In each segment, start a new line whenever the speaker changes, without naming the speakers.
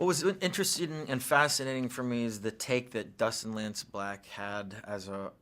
What was interesting and fascinating for me is the take that Dustin Lance Black had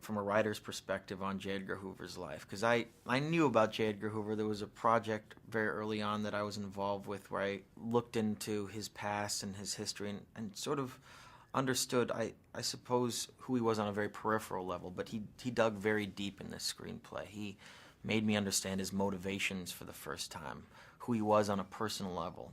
from a writer's perspective on J. Edgar Hoover's life. Because I knew about J. Edgar Hoover. There was a project very early on that I was involved with where I looked into his past and his history and sort of understood, I suppose, who he was on a very peripheral level. But he dug very deep in this screenplay. He made me understand his motivations for the first time, who he was on a personal level,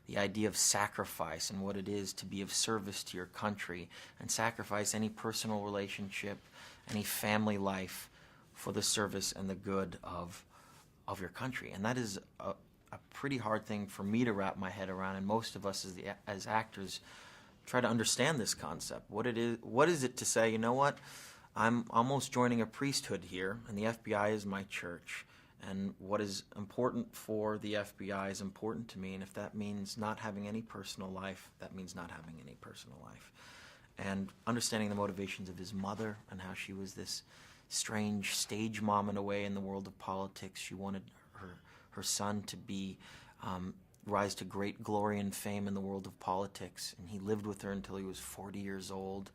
the idea of sacrifice and what it is to be of service to your country and sacrifice any personal relationship, any family life for the service and the good of your country. And that is a pretty hard thing for me to wrap my head around, and most of us as actors try to understand this concept. What is it to say, you know what, I'm almost joining a priesthood here, and the FBI is my church. And what is important for the FBI is important to me, and if that means not having any personal life, that means not having any personal life. And understanding the motivations of his mother and how she was this strange stage mom in a way in the world of politics. She wanted her son to be rise to great glory and fame in the world of politics, and he lived with her until he was 40 years old.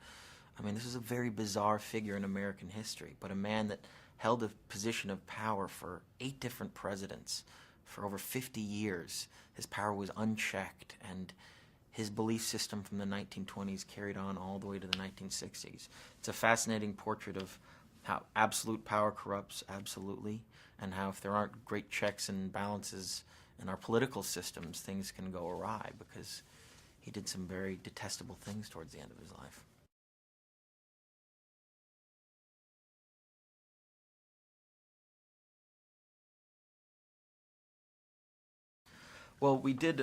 I mean, this is a very bizarre figure in American history, but a man that held a position of power for 8 different presidents for over 50 years. His power was unchecked, and his belief system from the 1920s carried on all the way to the 1960s. It's a fascinating portrait of how absolute power corrupts absolutely, and how if there aren't great checks and balances in our political systems, things can go awry, because he did some very detestable things towards the end of his life. Well, we did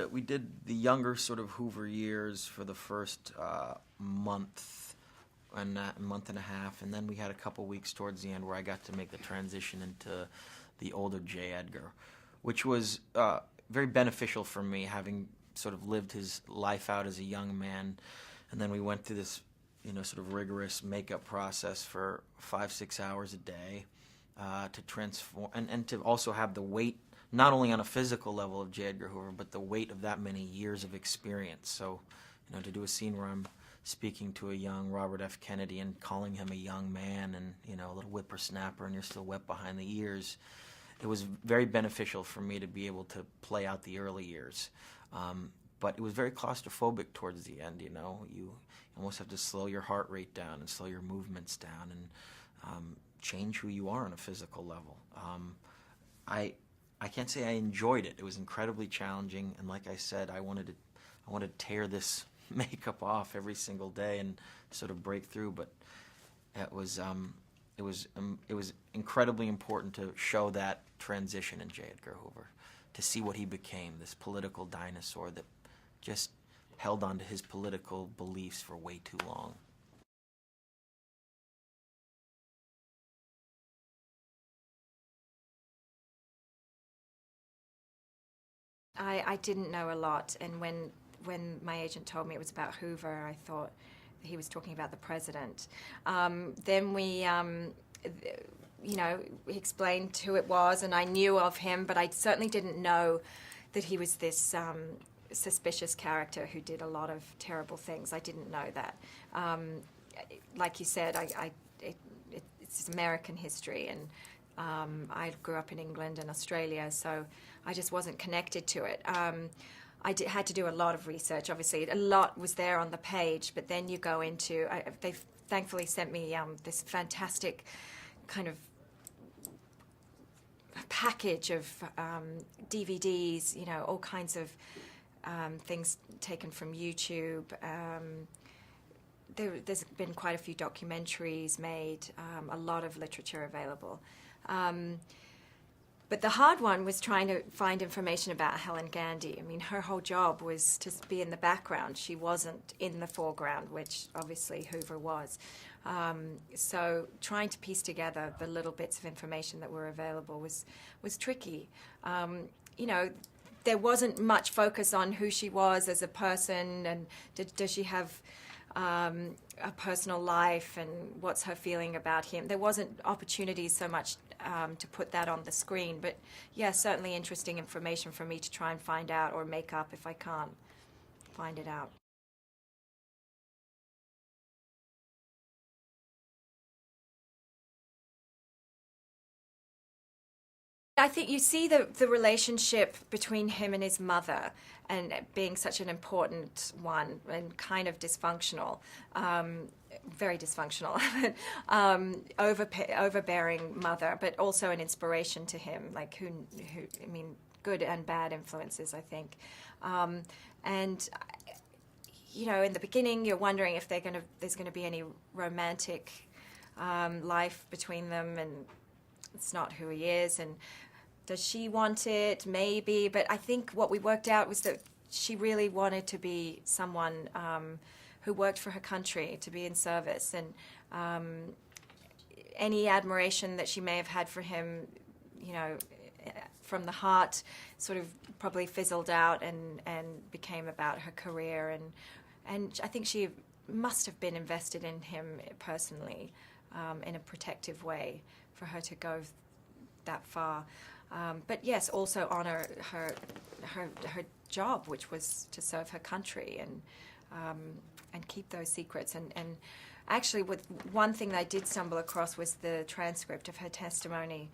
the younger sort of Hoover years for the first month and a month and a half, and then we had a couple weeks towards the end where I got to make the transition into the older J. Edgar, which was very beneficial for me, having sort of lived his life out as a young man, and then we went through this, sort of rigorous makeup process for 5-6 hours a day to transform and to also have the weight, not only on a physical level of J. Edgar Hoover, but the weight of that many years of experience. So, to do a scene where I'm speaking to a young Robert F. Kennedy and calling him a young man and, a little whippersnapper, and you're still wet behind the ears, it was very beneficial for me to be able to play out the early years. But it was very claustrophobic towards the end, You almost have to slow your heart rate down and slow your movements down and change who you are on a physical level. I can't say I enjoyed it. It was incredibly challenging, and like I said, I wanted to tear this makeup off every single day and sort of break through. But it was incredibly important to show that transition in J. Edgar Hoover, to see what he became, this political dinosaur that just held on to his political beliefs for way too long.
I didn't know a lot, and when my agent told me it was about Hoover, I thought he was talking about the president. Then we, he explained who it was, and I knew of him, but I certainly didn't know that he was this suspicious character who did a lot of terrible things. I didn't know that. Like you said, it's American history, and I grew up in England and Australia, so I just wasn't connected to it. Had to do a lot of research. Obviously, a lot was there on the page, but then you go into... They've thankfully sent me this fantastic kind of package of DVDs, all kinds of things taken from YouTube. There's been quite a few documentaries made, a lot of literature available. But the hard one was trying to find information about Helen Gandy. I mean, her whole job was to be in the background. She wasn't in the foreground, which obviously Hoover was. So trying to piece together the little bits of information that were available was tricky. There wasn't much focus on who she was as a person, and does she have a personal life, and what's her feeling about him. There wasn't opportunities so much to put that on the screen, but yeah, certainly interesting information for me to try and find out or make up if I can't. find it out. I think you see the relationship between him and his mother, and being such an important one and kind of dysfunctional, very dysfunctional, overbearing mother, but also an inspiration to him, like who I mean, good and bad influences, I think. And you know, in the beginning, you're wondering if there's gonna be any romantic life between them, and it's not who he is, and does she want it? Maybe, but I think what we worked out was that she really wanted to be someone who worked for her country, to be in service, and any admiration that she may have had for him, you know, from the heart, sort of probably fizzled out and became about her career, and I think she must have been invested in him personally, in a protective way for her to go that far. But yes, also honor her job, which was to serve her country and keep those secrets. And actually, with one thing that I did stumble across was the transcript of her testimony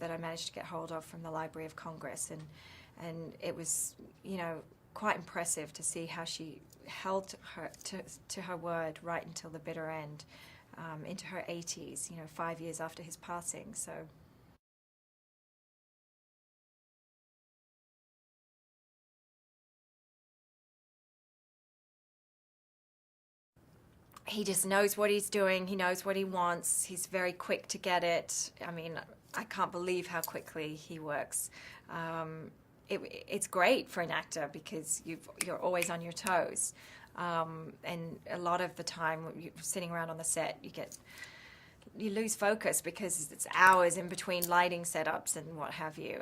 that I managed to get hold of from the Library of Congress, and it was, you know, quite impressive to see how she held her to her word right until the bitter end, into her 80s, you know, 5 years after his passing. So. He just knows what he's doing. He knows what he wants. He's very quick to get it. I mean, I can't believe how quickly he works. It's great for an actor because you're always on your toes. And a lot of the time, you're sitting around on the set, you lose focus because it's hours in between lighting setups and what have you.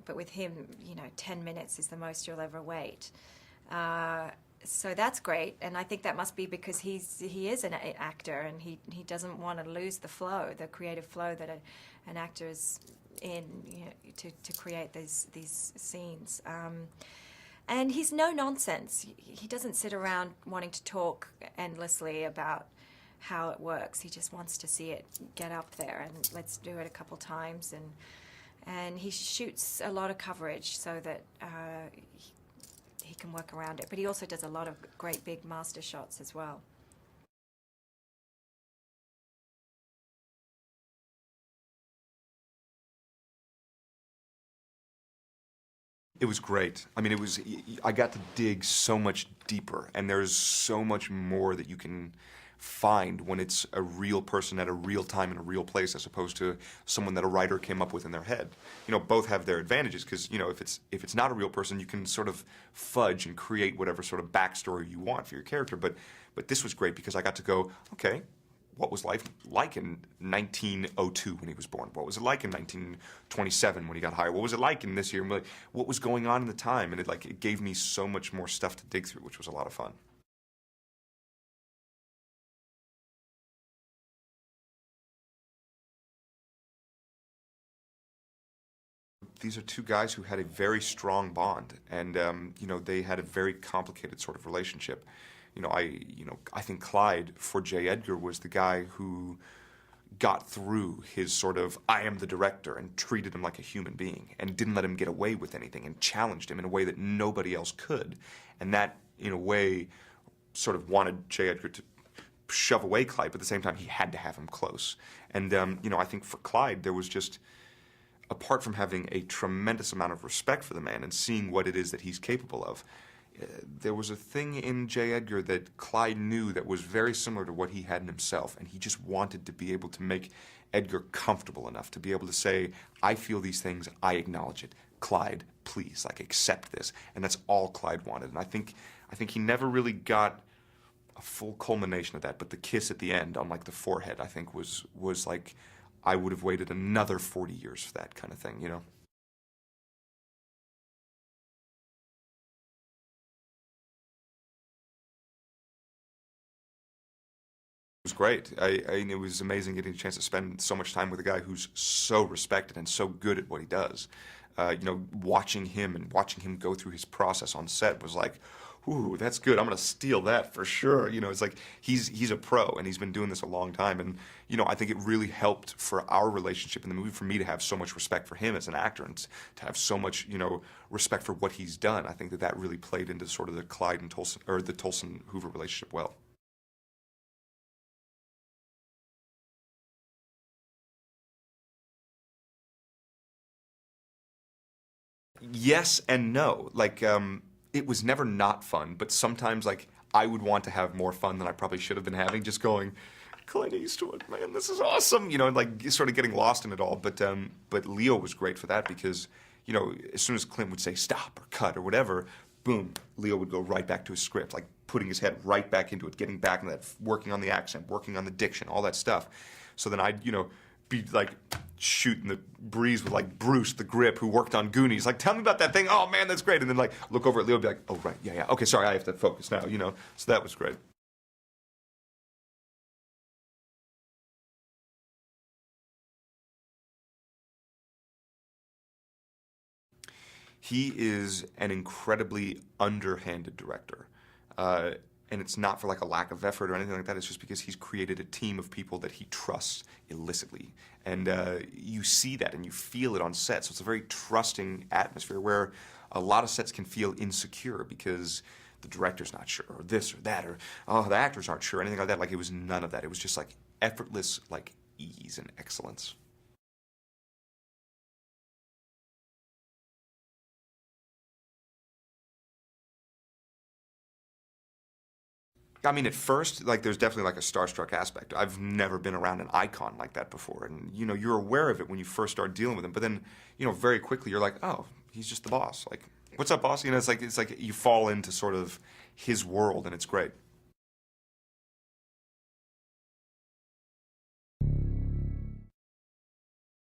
But with him, you know, 10 minutes is the most you'll ever wait. So that's great, and I think that must be because he is an actor, and he doesn't want to lose the flow, the creative flow that an actor is in, you know, to create these scenes. And he's no nonsense. He doesn't sit around wanting to talk endlessly about how it works. He just wants to see it get up there, and let's do it a couple times. And he shoots a lot of coverage so that he can work around it. But he also does a lot of great big master shots as well.
It was great. I mean, I got to dig so much deeper, and there's so much more that you can find when it's a real person at a real time in a real place, as opposed to someone that a writer came up with in their head. You know, both have their advantages, because, you know, if it's not a real person, you can sort of fudge and create whatever sort of backstory you want for your character. But this was great because I got to go, okay, what was life like in 1902 when he was born? What was it like in 1927 when he got hired? What was it like in this year? What was going on in the time? And it gave me so much more stuff to dig through, which was a lot of fun. These are two guys who had a very strong bond, and you know, they had a very complicated sort of relationship. I think Clyde, for J. Edgar, was the guy who got through his sort of I am the director and treated him like a human being and didn't let him get away with anything and challenged him in a way that nobody else could. And that, in a way, sort of wanted J. Edgar to shove away Clyde, but at the same time, he had to have him close. And, you know, I think for Clyde, there was just, apart from having a tremendous amount of respect for the man and seeing what it is that he's capable of, there was a thing in J. Edgar that Clyde knew that was very similar to what he had in himself, and he just wanted to be able to make Edgar comfortable enough to be able to say, I feel these things, I acknowledge it. Clyde, please, like, accept this. And that's all Clyde wanted. And I think he never really got a full culmination of that, but the kiss at the end on, like, the forehead, I think was like, I would have waited another 40 years for that kind of thing, you know? It was great. It was amazing getting a chance to spend so much time with a guy who's so respected and so good at what he does. You know, watching him go through his process on set was like, ooh, that's good. I'm gonna steal that for sure. You know, it's like he's a pro and he's been doing this a long time. And you know, I think it really helped for our relationship in the movie for me to have so much respect for him as an actor and to have so much, you know, respect for what he's done. I think that really played into sort of the Clyde and Tolson, or the Tolson Hoover relationship well. Yes and no. Like, it was never not fun, but sometimes, like, I would want to have more fun than I probably should have been having, just going, Clint Eastwood, man, this is awesome, you know, and like sort of getting lost in it all. But Leo was great for that because, you know, as soon as Clint would say stop or cut or whatever, boom, Leo would go right back to his script, like putting his head right back into it, getting back into that, working on the accent, working on the diction, all that stuff. So then I'd, you know, be like shooting the breeze with like Bruce, the grip, who worked on Goonies. Like, tell me about that thing. Oh man, that's great. And then like look over at Leo and be like, oh right, yeah, okay, sorry, I have to focus now, you know. So that was great. He is an incredibly underhanded director. And it's not for like a lack of effort or anything like that. It's just because he's created a team of people that he trusts illicitly. And you see that and you feel it on set. So it's a very trusting atmosphere where a lot of sets can feel insecure because the director's not sure, or this or that, or oh, the actors aren't sure, anything like that. Like, it was none of that. It was just like effortless, like ease and excellence. I mean, at first, like, there's definitely like a starstruck aspect. I've never been around an icon like that before, and you know, you're aware of it when you first start dealing with him. But then, you know, very quickly you're like, oh, he's just the boss. Like, what's up, boss? You know, it's like you fall into sort of his world, and it's great.